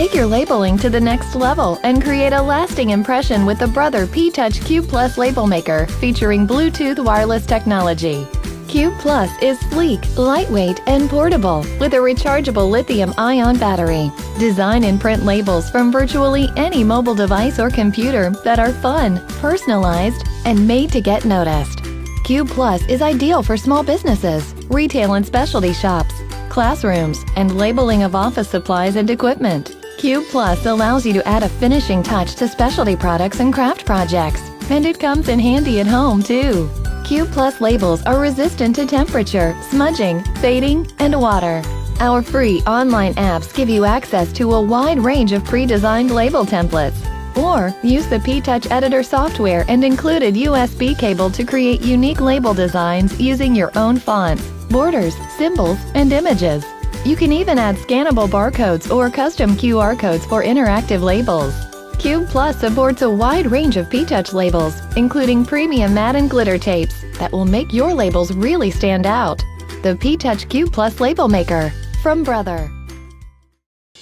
Take your labeling to the next level and create a lasting impression with the Brother P-Touch Cube Plus Label Maker featuring Bluetooth wireless technology. Cube Plus is sleek, lightweight, and portable with a rechargeable lithium-ion battery. Design and print labels from virtually any mobile device or computer that are fun, personalized, and made to get noticed. Cube Plus is ideal for small businesses, retail and specialty shops, classrooms, and labeling of office supplies and equipment. Cube Plus allows you to add a finishing touch to specialty products and craft projects, and it comes in handy at home too. Cube Plus labels are resistant to temperature, smudging, fading, and water. Our free online apps give you access to a wide range of pre-designed label templates. Or use the P-Touch Editor software and included USB cable to create unique label designs using your own fonts, borders, symbols, and images. You can even add scannable barcodes or custom QR codes for interactive labels. Cube Plus supports a wide range of P-Touch labels, including premium matte and glitter tapes that will make your labels really stand out. The P-Touch Cube Plus Label Maker from Brother.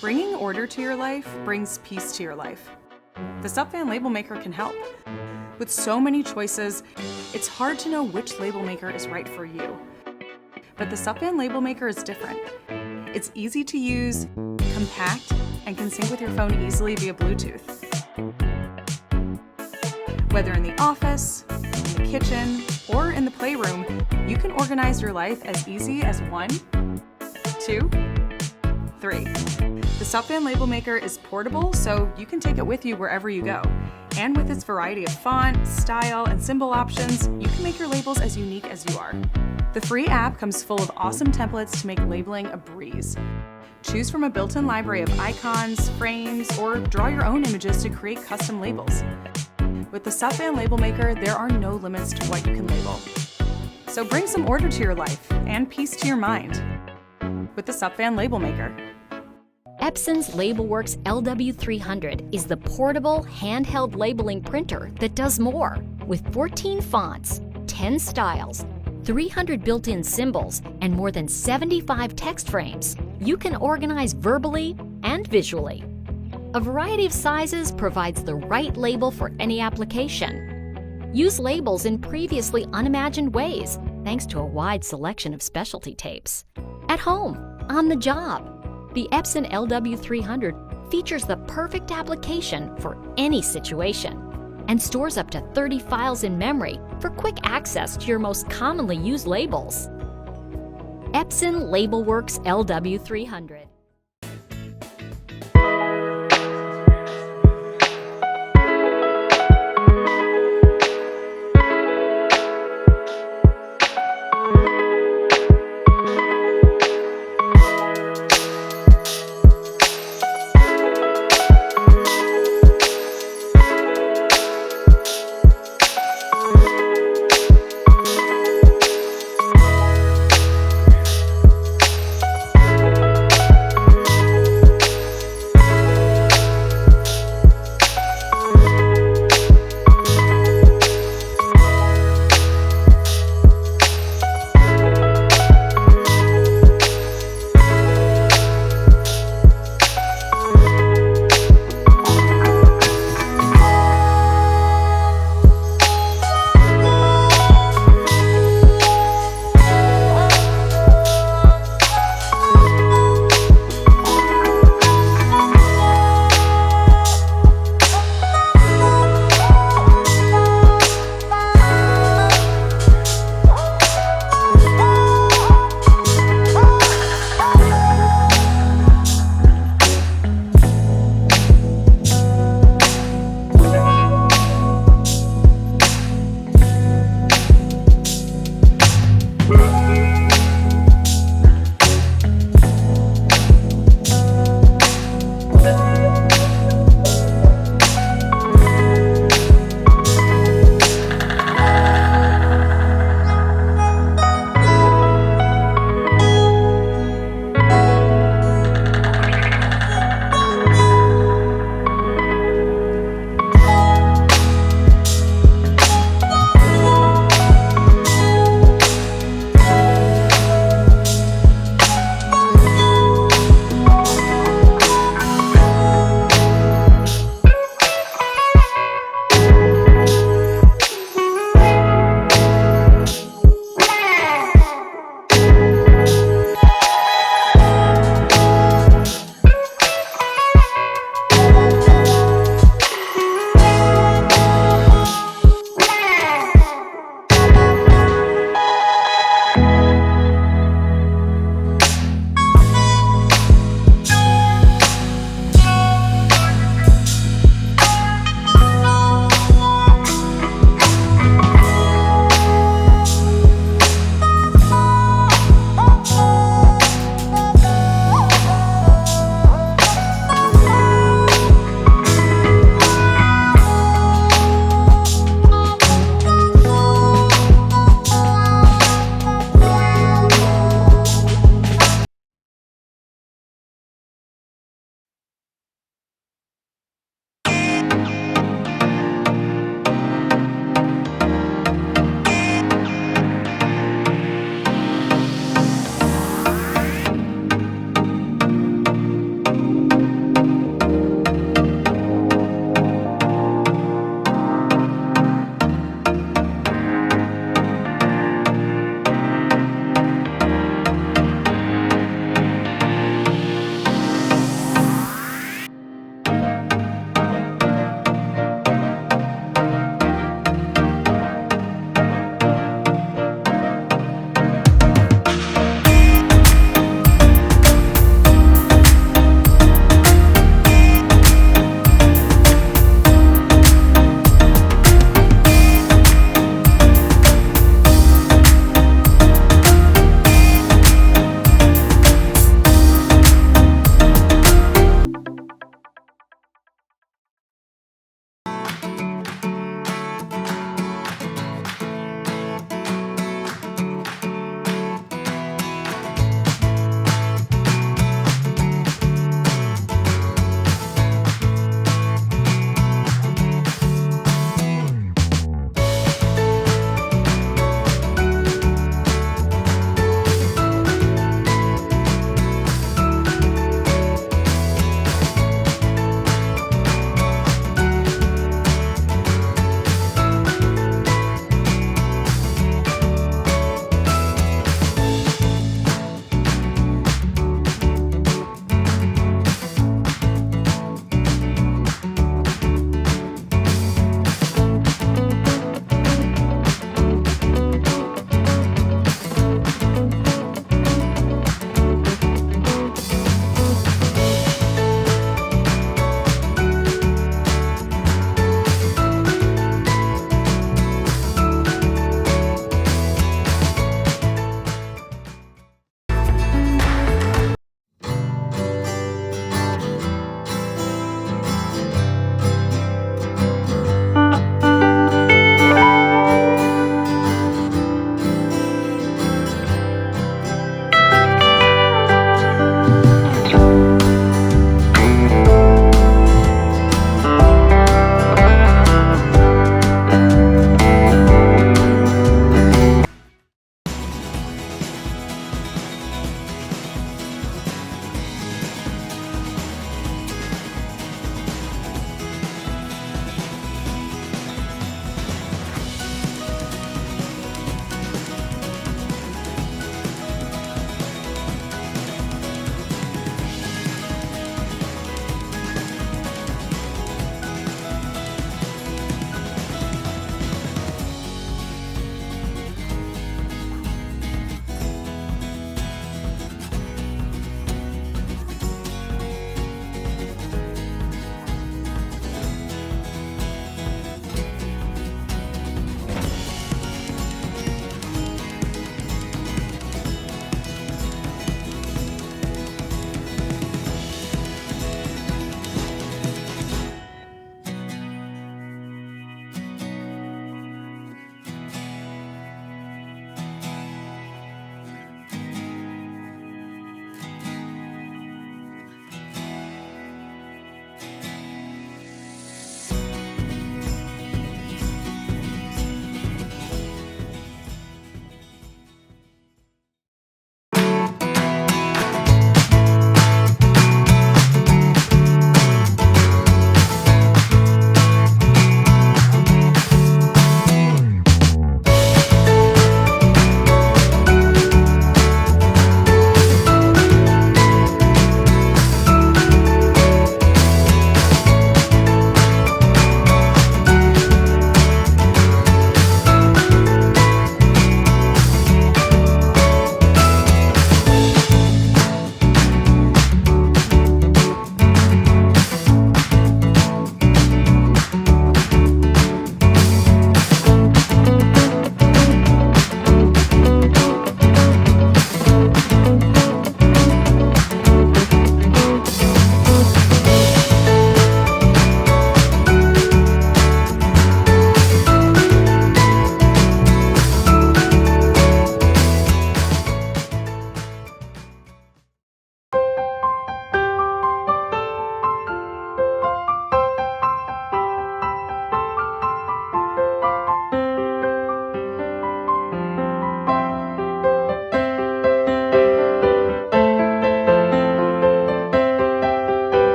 Bringing order to your life brings peace to your life. The Supfan Label Maker can help. With so many choices, it's hard to know which label maker is right for you. But the Supfan Label Maker is different. It's easy to use, compact, and can sync with your phone easily via Bluetooth. Whether in the office, in the kitchen, or in the playroom, you can organize your life as easy as 1, 2, 3. The Supfan Label Maker is portable, so you can take it with you wherever you go. And with its variety of font, style, and symbol options, you can make your labels as unique as you are. The free app comes full of awesome templates to make labeling a breeze. Choose from a built-in library of icons, frames, or draw your own images to create custom labels. With the Supfan Label Maker, there are no limits to what you can label. So bring some order to your life and peace to your mind with the Supfan Label Maker. Epson's LabelWorks LW300 is the portable, handheld labeling printer that does more. With 14 fonts, 10 styles, 300 built-in symbols, and more than 75 text frames, you can organize verbally and visually. A variety of sizes provides the right label for any application. Use labels in previously unimagined ways thanks to a wide selection of specialty tapes. At home, on the job, the Epson LW300 features the perfect application for any situation and stores up to 30 files in memory for quick access to your most commonly used labels. Epson LabelWorks LW300.